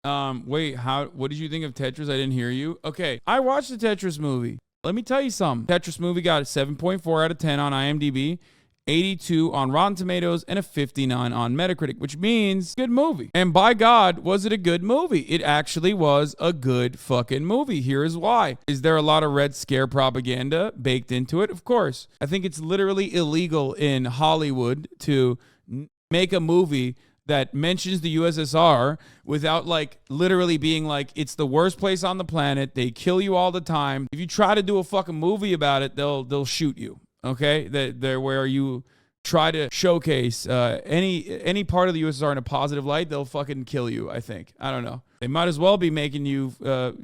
Wait, what did you think of Tetris? I didn't hear you. Okay, I watched the Tetris movie. Let me tell you something. Tetris movie got a 7.4 out of 10 on IMDb, 82 on Rotten Tomatoes, and a 59 on Metacritic, which means good movie. And by God, was it a good movie? It actually was a good fucking movie. Here is why. Is there a lot of Red Scare propaganda baked into it? Of course. I think it's literally illegal in Hollywood to make a movie that mentions the USSR without like literally being like, it's the worst place on the planet. They kill you all the time. If you try to do a fucking movie about it, they'll shoot you. Okay, they're where you try to showcase any part of the USSR in a positive light, they'll fucking kill you. I think. I don't know. They might as well be making you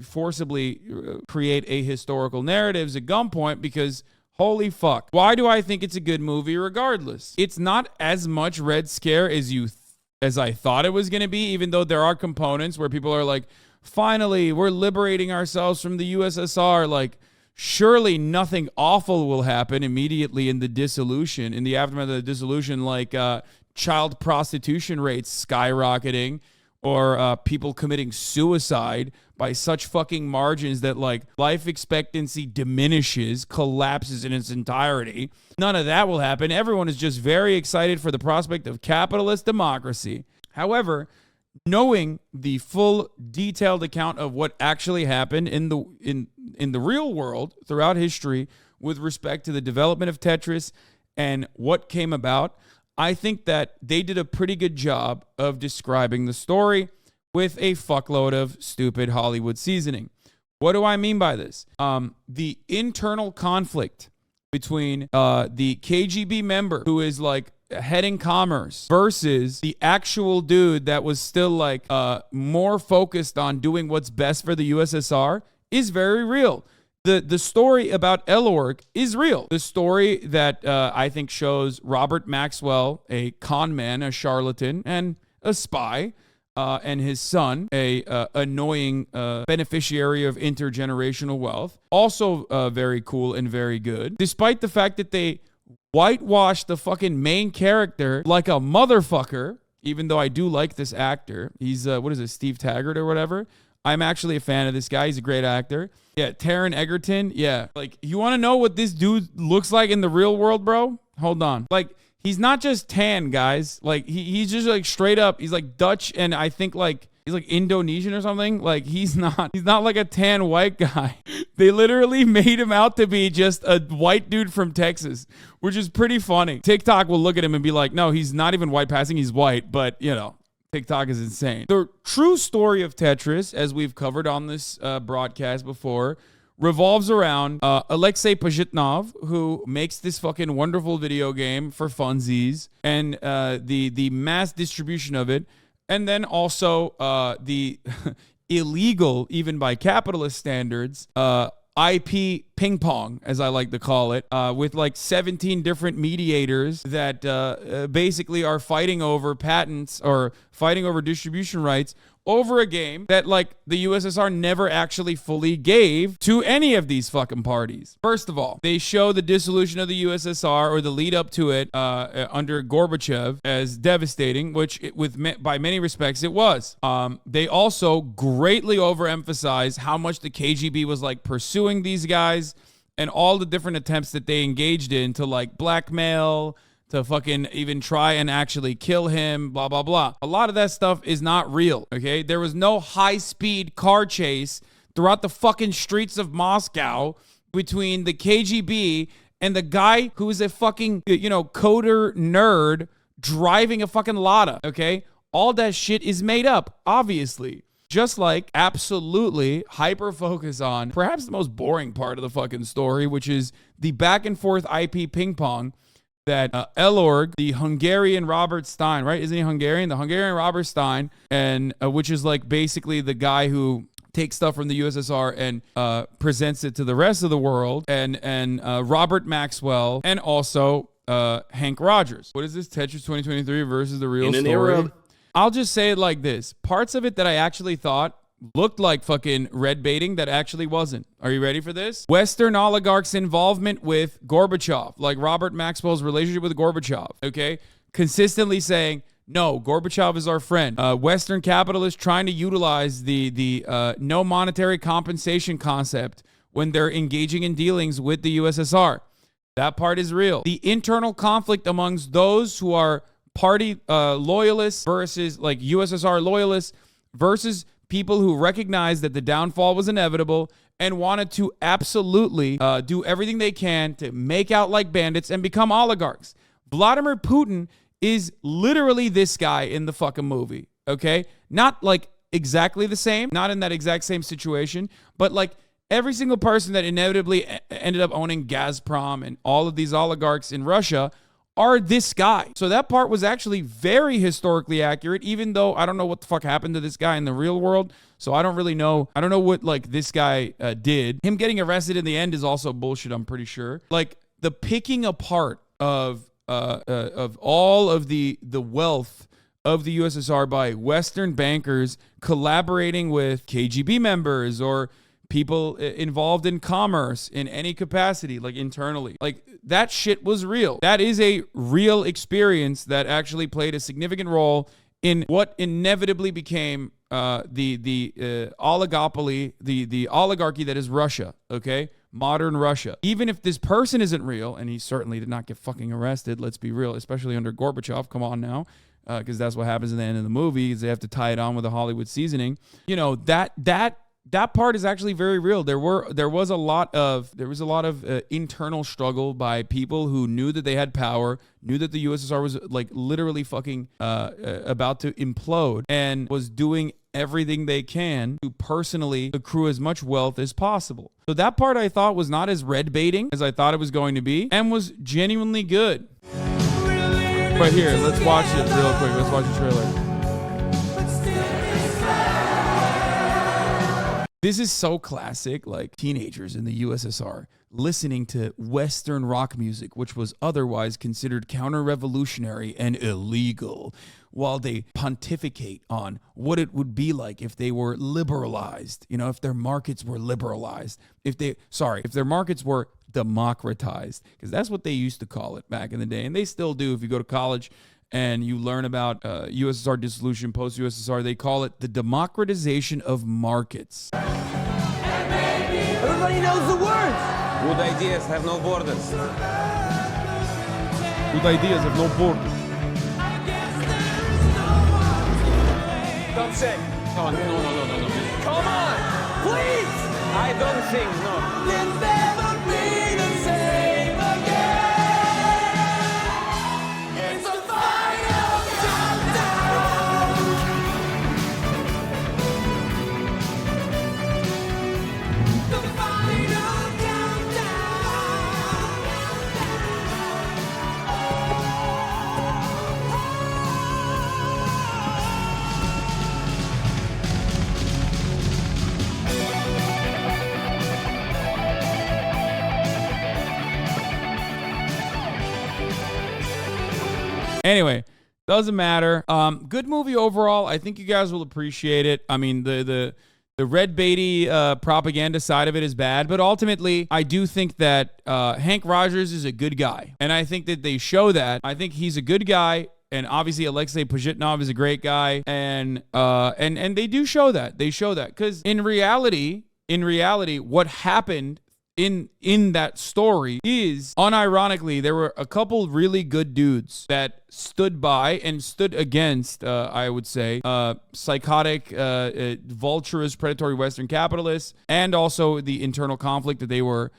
forcibly create a historical narratives at gunpoint because holy fuck. Why do I think it's a good movie? Regardless, it's not as much Red Scare as I thought it was gonna be. Even though there are components where people are like, finally, we're liberating ourselves from the USSR, like. Surely nothing awful will happen immediately in the aftermath of the dissolution, like child prostitution rates skyrocketing or people committing suicide by such fucking margins that like life expectancy diminishes, collapses in its entirety. None of that will happen. Everyone is just very excited for the prospect of capitalist democracy. However, knowing the full detailed account of what actually happened in the real world throughout history with respect to the development of Tetris and what came about, I think that they did a pretty good job of describing the story with a fuckload of stupid Hollywood seasoning. What do I mean by this? The internal conflict between the KGB member who is like heading commerce versus the actual dude that was still like more focused on doing what's best for the USSR is very real. The story about Elorg is real. The story that I think shows Robert Maxwell, a con man, a charlatan, and a spy, and his son, a annoying beneficiary of intergenerational wealth, also very cool and very good. Despite the fact that they whitewashed the fucking main character like a motherfucker, even though I do like this actor. He's, Steve Taggart or whatever. I'm actually a fan of this guy. He's a great actor. Yeah, Taron Egerton. Yeah. Like, you want to know what this dude looks like in the real world, bro? Hold on. Like, he's not just tan, guys. Like, he's just like straight up. He's like Dutch and I think like he's like Indonesian or something. Like, he's not like a tan white guy. They literally made him out to be just a white dude from Texas, which is pretty funny. TikTok will look at him and be like, no, he's not even white passing. He's white. But, you know, TikTok is insane. The true story of Tetris, as we've covered on this broadcast before, revolves around Alexei Pajitnov, who makes this fucking wonderful video game for funsies, and the mass distribution of it. And then also the illegal, even by capitalist standards, IP ping pong, as I like to call it, with like 17 different mediators that basically are fighting over patents or fighting over distribution rights over a game that like the USSR never actually fully gave to any of these fucking parties. First of all, they show the dissolution of the USSR or the lead up to it under Gorbachev as devastating, which by many respects it was. They also greatly overemphasize how much the KGB was like pursuing these guys and all the different attempts that they engaged in to like blackmail, to fucking even try and actually kill him, blah, blah, blah. A lot of that stuff is not real, okay? There was no high-speed car chase throughout the fucking streets of Moscow between the KGB and the guy who is a fucking, coder nerd driving a fucking Lada, okay? All that shit is made up, obviously. Just like absolutely hyper-focus on perhaps the most boring part of the fucking story, which is the back-and-forth IP ping-pong that Elorg, the Hungarian Robert Stein, right? Isn't he Hungarian? The Hungarian Robert Stein, and which is like basically the guy who takes stuff from the USSR and presents it to the rest of the world, and Robert Maxwell, and also Hank Rogers. What is this? Tetris 2023 versus the real story? I'll just say it like this. Parts of it that I actually thought looked like fucking red baiting that actually wasn't. Are you ready for this? Western oligarchs' involvement with Gorbachev, like Robert Maxwell's relationship with Gorbachev, okay? Consistently saying, No, Gorbachev is our friend. Western capitalists trying to utilize the no monetary compensation concept when they're engaging in dealings with the USSR. That part is real. The internal conflict amongst those who are party loyalists versus like USSR loyalists versus people who recognize that the downfall was inevitable and wanted to absolutely do everything they can to make out like bandits and become oligarchs. Vladimir Putin is literally this guy in the fucking movie, okay? Not like exactly the same, not in that exact same situation, but like every single person that inevitably ended up owning Gazprom and all of these oligarchs in Russia are this guy. So that part was actually very historically accurate, even though I don't know what the fuck happened to this guy in the real world. So I don't really know. I don't know what like this guy did. Him getting arrested in the end is also bullshit, I'm pretty sure. Like the picking apart of all of the wealth of the USSR by Western bankers collaborating with KGB members or people involved in commerce in any capacity, like internally. Like that shit was real. That is a real experience that actually played a significant role in what inevitably became the oligopoly, the oligarchy that is Russia, okay? Modern Russia. Even if this person isn't real, and he certainly did not get fucking arrested, let's be real, especially under Gorbachev, come on now, because that's what happens in the end of the movie, is they have to tie it on with a Hollywood seasoning. You know, that part is actually very real. There was a lot of internal struggle by people who knew that they had power, knew that the USSR was like literally fucking about to implode, and was doing everything they can to personally accrue as much wealth as possible. So that part I thought was not as red baiting as I thought it was going to be, and was genuinely good. But here, let's watch it real quick. Let's watch the trailer. This is so classic, like teenagers in the USSR listening to Western rock music, which was otherwise considered counter-revolutionary and illegal, while they pontificate on what it would be like if they were liberalized, you know, if their markets were liberalized, if their markets were democratized, because that's what they used to call it back in the day, and they still do. If you go to college and you learn about USSR dissolution, post-USSR, they call it the democratization of markets. Everybody knows the words. Good ideas have no borders. Good ideas have no borders. Don't say. No. Come on, please. I don't think, no. We'll never be the same again. It's a final countdown. The final Anyway, doesn't matter. Good movie overall. I think you guys will appreciate it. I mean, the red baity propaganda side of it is bad, but ultimately, I do think that Hank Rogers is a good guy, and I think that they show that. I think he's a good guy, and obviously Alexei Pajitnov is a great guy, and they do show that. They show that because in reality, what happened in that story is, unironically, there were a couple really good dudes that stood by and stood against, I would say, psychotic, vulturous, predatory Western capitalists, and also the internal conflict that they were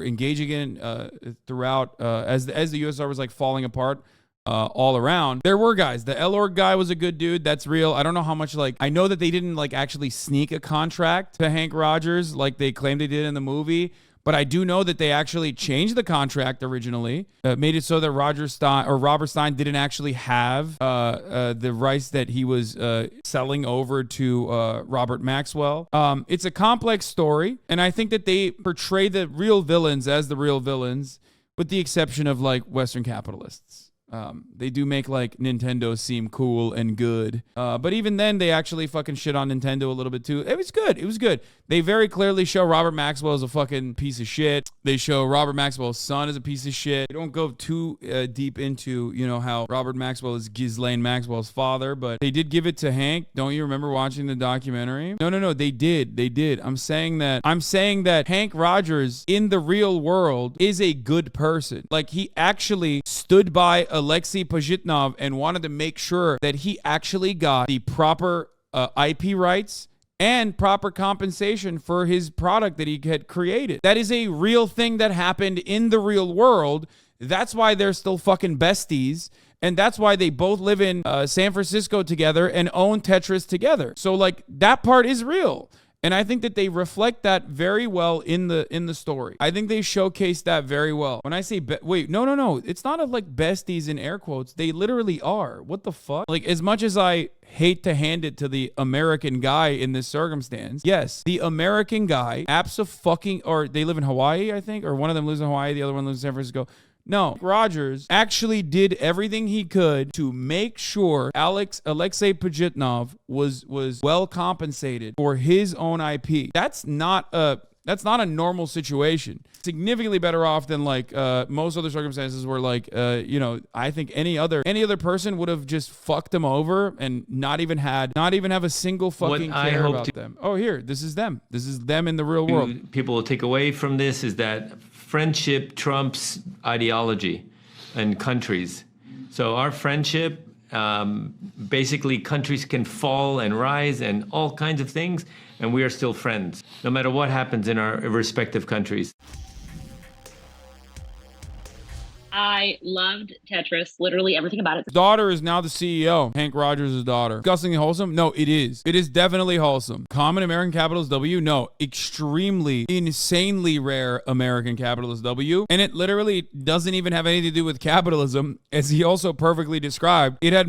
engaging in throughout as the USSR was like falling apart. All around. There were guys. The Elorg guy was a good dude. That's real. I don't know how much, like, I know that they didn't like actually sneak a contract to Hank Rogers like they claimed they did in the movie, but I do know that they actually changed the contract originally, made it so that Robert Stein didn't actually have the rights that he was selling over to Robert Maxwell. It's a complex story, and I think that they portray the real villains as the real villains, with the exception of like Western capitalists. They do make like Nintendo seem cool and good. But even then, they actually fucking shit on Nintendo a little bit too. It was good. It was good. They very clearly show Robert Maxwell as a fucking piece of shit. They show Robert Maxwell's son as a piece of shit. They don't go too deep into, you know, how Robert Maxwell is Ghislaine Maxwell's father, but they did give it to Hank. Don't you remember watching the documentary? No. They did. I'm saying that Hank Rogers in the real world is a good person. Like, he actually stood by Alexei Pajitnov and wanted to make sure that he actually got the proper IP rights and proper compensation for his product that he had created. That is a real thing that happened in the real world. That's why they're still fucking besties. And that's why they both live in San Francisco together and own Tetris together. So, like, that part is real. And I think that they reflect that very well in the story. I think they showcase that very well. When I say, no. It's not like besties in air quotes. They literally are. What the fuck? Like, as much as I hate to hand it to the American guy in this circumstance, yes, the American guy, or they live in Hawaii, I think, or one of them lives in Hawaii, the other one lives in San Francisco. No, Rogers actually did everything he could to make sure Alexei Pajitnov was well compensated for his own IP. That's not a normal situation. Significantly better off than like most other circumstances where like I think any other person would have just fucked them over and not even have a single fucking care about them. Oh, here, this is them. This is them in the real world. People will take away from this is that friendship trumps ideology and countries. So our friendship, basically countries can fall and rise and all kinds of things, and we are still friends, no matter what happens in our respective countries. I loved Tetris, literally everything about it. His daughter is now the CEO, Hank Rogers' daughter. Disgustingly wholesome? No, it is. It is definitely wholesome. Common American capitalist W? No. Extremely, insanely rare American capitalist W. And it literally doesn't even have anything to do with capitalism, as he also perfectly described. It had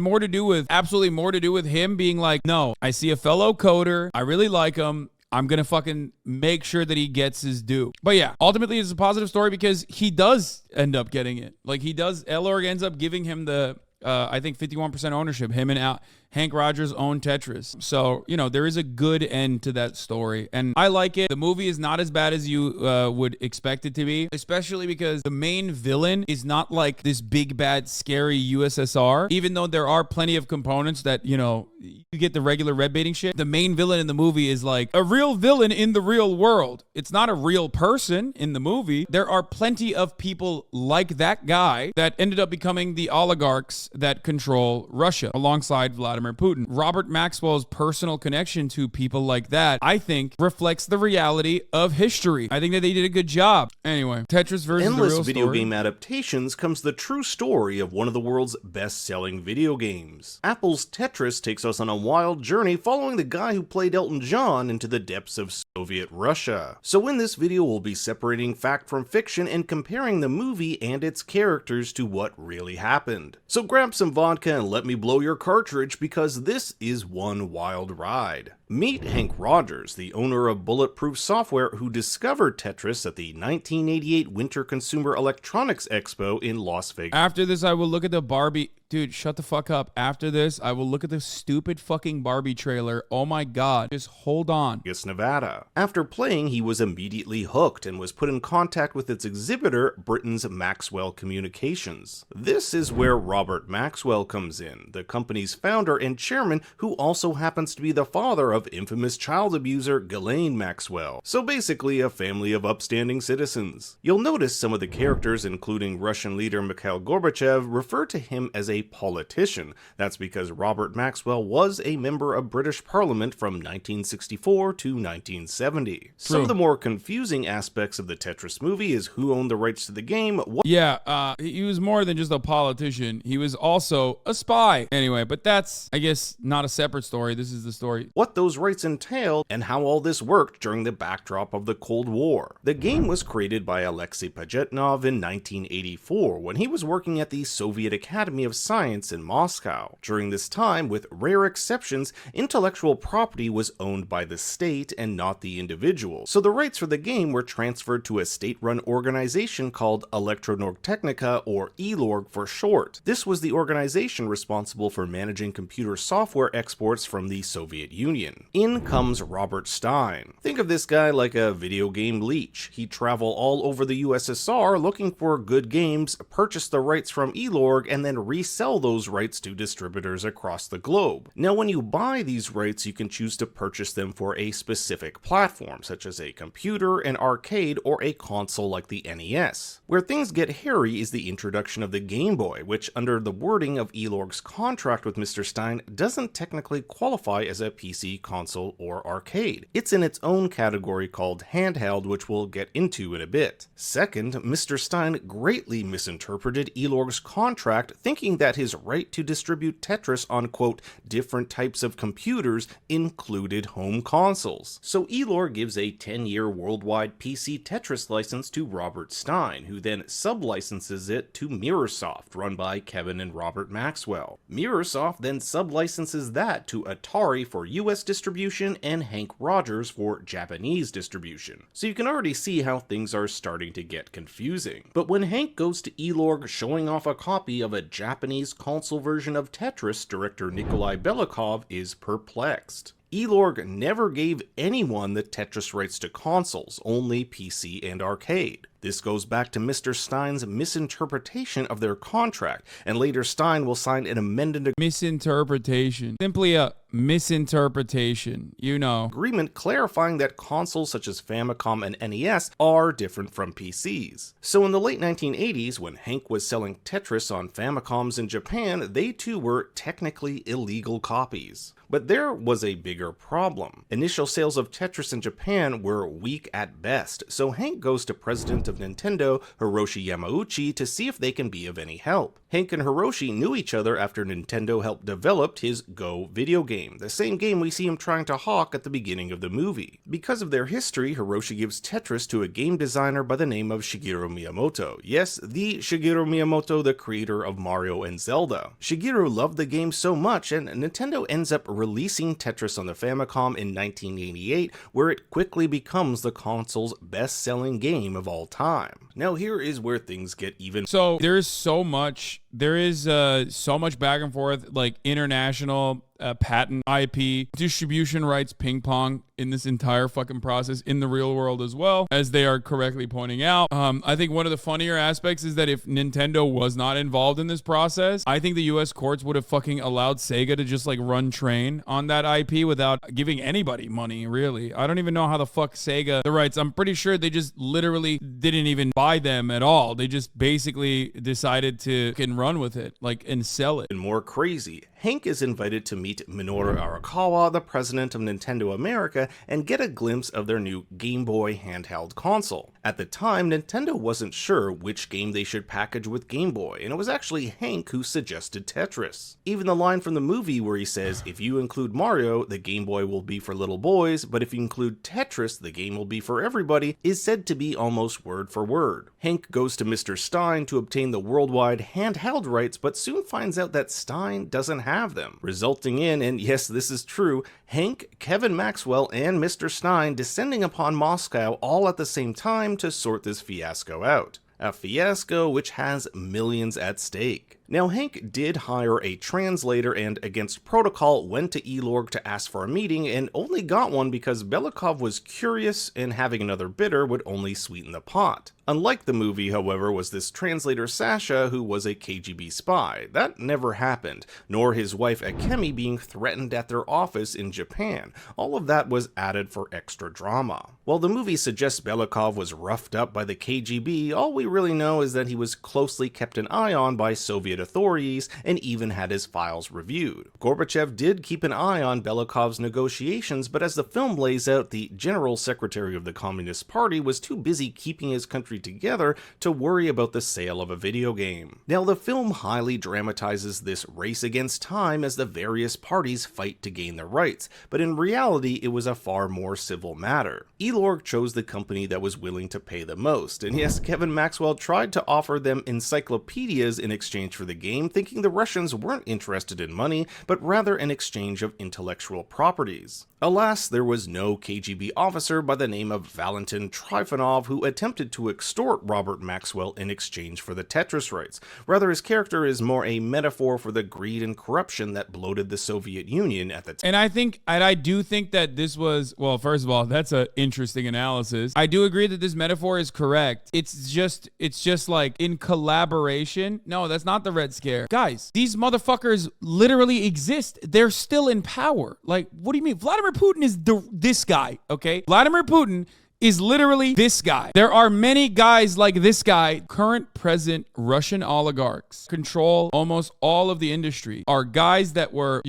absolutely more to do with him being like, no, I see a fellow coder. I really like him. I'm going to fucking make sure that he gets his due. But yeah, ultimately it's a positive story because he does end up getting it. Like, he does, Elorg ends up giving him the, I think 51% ownership, him and Hank Rogers own Tetris. So, there is a good end to that story. And I like it. The movie is not as bad as you would expect it to be, especially because the main villain is not like this big, bad, scary USSR. Even though there are plenty of components that, you get the regular red baiting shit. The main villain in the movie is like a real villain in the real world. It's not a real person in the movie. There are plenty of people like that guy that ended up becoming the oligarchs that control Russia alongside Vladimir Putin. Robert Maxwell's personal connection to people like that, I think, reflects the reality of history. I think that they did a good job. Anyway, Tetris versus the real endless story. video game adaptations comes the true story of one of the world's best-selling video games. Apple's Tetris takes us on a wild journey following the guy who played Elton John into the depths of Soviet Russia. So in this video, we'll be separating fact from fiction and comparing the movie and its characters to what really happened. So grab some vodka and let me blow your cartridge, because this is one wild ride. Meet Hank Rogers, the owner of Bulletproof Software, who discovered Tetris at the 1988 Winter Consumer Electronics Expo in Las Vegas. After this, I will look at the Barbie. Dude, shut the fuck up. After this, I will look at the stupid fucking Barbie trailer. Oh my god. Just hold on. Nevada. After playing, he was immediately hooked and was put in contact with its exhibitor, Britain's Maxwell Communications. This is where Robert Maxwell comes in, the company's founder and chairman, who also happens to be the father of infamous child abuser Ghislaine Maxwell. So basically a family of upstanding citizens. You'll notice some of the characters, including Russian leader Mikhail Gorbachev, refer to him as a politician. That's because Robert Maxwell was a member of British Parliament from 1964 to 1970. Some of the more confusing aspects of the Tetris movie is who owned the rights to the game. He was more than just a politician. He was also a spy. Anyway, but that's, I guess, not a separate story. This is the story. What those rights entailed, and how all this worked during the backdrop of the Cold War. The game was created by Alexei Pajitnov in 1984 when he was working at the Soviet Academy of Science science in Moscow. During this time, with rare exceptions, intellectual property was owned by the state and not the individual, so the rights for the game were transferred to a state-run organization called Elektronorgtechnika, or ELORG for short. This was the organization responsible for managing computer software exports from the Soviet Union. In comes Robert Stein. Think of this guy like a video game leech. He'd travel all over the USSR looking for good games, purchase the rights from ELORG, and then resell those rights to distributors across the globe. Now, when you buy these rights, you can choose to purchase them for a specific platform, such as a computer, an arcade, or a console like the NES. Where things get hairy is the introduction of the Game Boy, which under the wording of ELORG's contract with Mr. Stein doesn't technically qualify as a PC, console, or arcade. It's in its own category called handheld, which we'll get into in a bit. Second, Mr. Stein greatly misinterpreted ELORG's contract, thinking that his right to distribute Tetris on, quote, different types of computers included home consoles. So ELORG gives a 10-year worldwide PC Tetris license to Robert Stein, who then sublicenses it to Mirrorsoft, run by Kevin and Robert Maxwell. Mirrorsoft then sublicenses that to Atari for US distribution and Hank Rogers for Japanese distribution. So you can already see how things are starting to get confusing. But when Hank goes to ELORG showing off a copy of a Japanese console version of Tetris, director Nikolai Belikov is perplexed. ELORG never gave anyone the Tetris rights to consoles, only PC and arcade. This goes back to Mr. Stein's misinterpretation of their contract, and later Stein will sign an amended Misinterpretation. Simply a misinterpretation, you know. agreement clarifying that consoles such as Famicom and NES are different from PCs. So in the late 1980s, when Hank was selling Tetris on Famicoms in Japan, they too were technically illegal copies. But there was a bigger problem. Initial sales of Tetris in Japan were weak at best, so Hank goes to president of Nintendo, Hiroshi Yamauchi, to see if they can be of any help. Hank and Hiroshi knew each other after Nintendo helped develop his Go video game, the same game we see him trying to hawk at the beginning of the movie. Because of their history, Hiroshi gives Tetris to a game designer by the name of Shigeru Miyamoto. Yes, the Shigeru Miyamoto, the creator of Mario and Zelda. Shigeru loved the game so much, and Nintendo ends up releasing Tetris on the Famicom in 1988, where it quickly becomes the console's best-selling game of all time. Now here is where things get even. So there is so much back and forth, like international patent, IP, distribution rights, ping pong in this entire fucking process in the real world as well, as they are correctly pointing out. I think one of the funnier aspects is that if Nintendo was not involved in this process, I think the US courts would have fucking allowed Sega to just like run train on that IP without giving anybody money, really. I don't even know how the fuck Sega the rights. I'm pretty sure they just literally didn't even buy them at all. They just basically decided to fucking run with it, like, and sell it. And more crazy, Hank is invited to meet Minoru Arakawa, the president of Nintendo America, and get a glimpse of their new Game Boy handheld console. At the time, Nintendo wasn't sure which game they should package with Game Boy, and it was actually Hank who suggested Tetris. Even the line from the movie where he says, if you include Mario, the Game Boy will be for little boys, but if you include Tetris, the game will be for everybody, is said to be almost word for word. Hank goes to Mr. Stein to obtain the worldwide handheld rights, but soon finds out that Stein doesn't have them, resulting in, and yes, this is true, Hank, Kevin Maxwell, and Mr. Stein descending upon Moscow all at the same time to sort this fiasco out. A fiasco which has millions at stake. Now, Hank did hire a translator and, against protocol, went to ELORG to ask for a meeting and only got one because Belikov was curious and having another bidder would only sweeten the pot. Unlike the movie, however, was this translator Sasha, who was a KGB spy. That never happened, nor his wife Akemi being threatened at their office in Japan. All of that was added for extra drama. While the movie suggests Belikov was roughed up by the KGB, all we really know is that he was closely kept an eye on by Soviet authorities and even had his files reviewed. Gorbachev did keep an eye on Belikov's negotiations, but as the film lays out, the General Secretary of the Communist Party was too busy keeping his country together to worry about the sale of a video game. Now, the film highly dramatizes this race against time as the various parties fight to gain their rights, but in reality it was a far more civil matter. ELORG chose the company that was willing to pay the most, and yes, Kevin Maxwell tried to offer them encyclopedias in exchange for the the game, thinking the Russians weren't interested in money, but rather an exchange of intellectual properties. Alas, there was no KGB officer by the name of Valentin Trifonov who attempted to extort Robert Maxwell in exchange for the Tetris rights. Rather, his character is more a metaphor for the greed and corruption that bloated the Soviet Union at the time. And I do think that this was, well, first of all, that's an interesting analysis. I do agree that this metaphor is correct. It's just like in collaboration. No, that's not the Red Scare. Guys, these motherfuckers literally exist. They're still in power. Like, what do you mean? Vladimir Putin is this guy, okay? Vladimir Putin is literally this guy. There are many guys like this guy. Current present Russian oligarchs control almost all of the industry, are guys that were,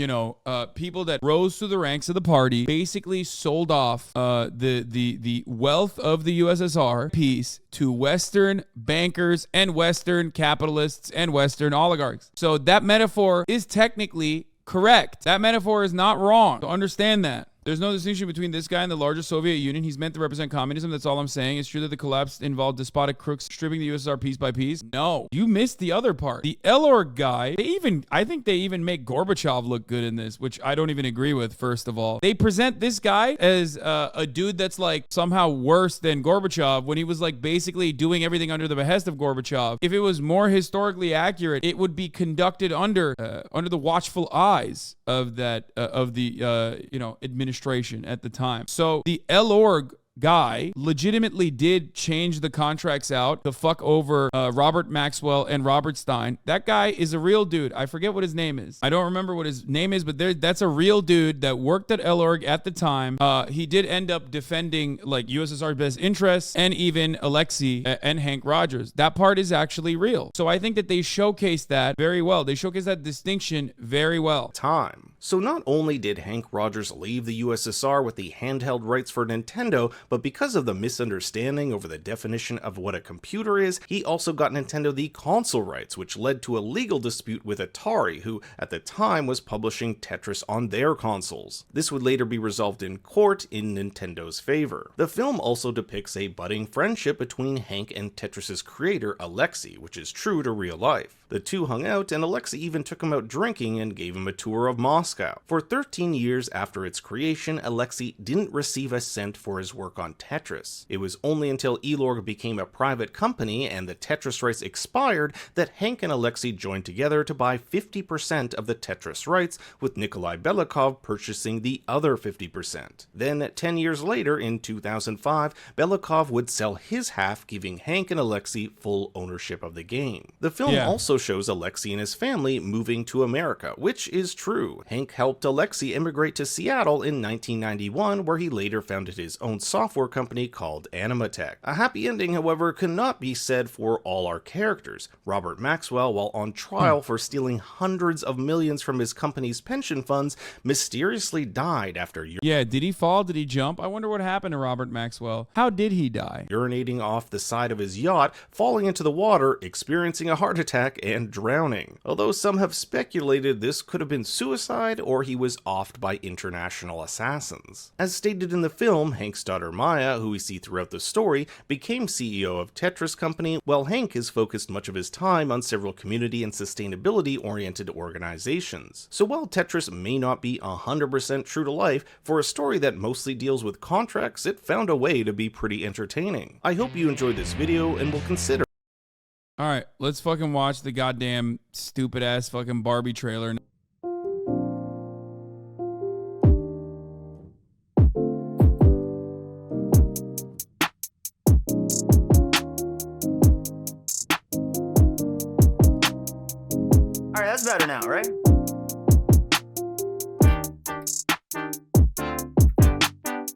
people that rose through the ranks of the party, basically sold off the wealth of the USSR piece to Western bankers and Western capitalists and Western oligarchs. So that metaphor is technically correct. That metaphor is not wrong. So understand that. There's no distinction between this guy and the larger Soviet Union. He's meant to represent communism. That's all I'm saying. It's true that the collapse involved despotic crooks stripping the USSR piece by piece. No, you missed the other part. The Elorg guy, I think they even make Gorbachev look good in this, which I don't even agree with, first of all. They present this guy as a dude that's like somehow worse than Gorbachev when he was like basically doing everything under the behest of Gorbachev. If it was more historically accurate, it would be conducted under the watchful eyes of the administration at the time. So the Elorg guy legitimately did change the contracts out to fuck over Robert Maxwell and Robert Stein. That guy is a real dude. I forget what his name is. I don't remember what his name is, but that's a real dude that worked at Elorg at the time. He did end up defending like USSR best interests and even Alexei and Hank Rogers. That part is actually real. So I think that they showcased that very well. They showcased that distinction very well. So not only did Hank Rogers leave the USSR with the handheld rights for Nintendo, but because of the misunderstanding over the definition of what a computer is, he also got Nintendo the console rights, which led to a legal dispute with Atari, who at the time was publishing Tetris on their consoles. This would later be resolved in court in Nintendo's favor. The film also depicts a budding friendship between Hank and Tetris's creator, Alexei, which is true to real life. The two hung out, and Alexei even took him out drinking and gave him a tour of Moscow. For 13 years after its creation, Alexei didn't receive a cent for his work on Tetris. It was only until Elorg became a private company and the Tetris rights expired that Hank and Alexei joined together to buy 50% of the Tetris rights, with Nikolai Belikov purchasing the other 50%. Then, 10 years later, in 2005, Belikov would sell his half, giving Hank and Alexei full ownership of the game. The film also shows Alexei and his family moving to America, which is true. Hank helped Alexei immigrate to Seattle in 1991, where he later founded his own software company called Animatech. A happy ending, however, cannot be said for all our characters. Robert Maxwell, while on trial for stealing hundreds of millions from his company's pension funds, mysteriously died after did he fall? Did he jump? I wonder what happened to Robert Maxwell. How did he die? urinating off the side of his yacht, falling into the water, experiencing a heart attack, and drowning. Although some have speculated this could have been suicide or he was offed by international assassins. As stated in the film, Hank's daughter Maya, who we see throughout the story, became CEO of Tetris Company, while Hank has focused much of his time on several community and sustainability-oriented organizations. So while Tetris may not be 100% true to life, for a story that mostly deals with contracts, it found a way to be pretty entertaining. I hope you enjoyed this video and will consider. All right, let's fucking watch the goddamn stupid ass fucking Barbie trailer. All right, that's better now, right?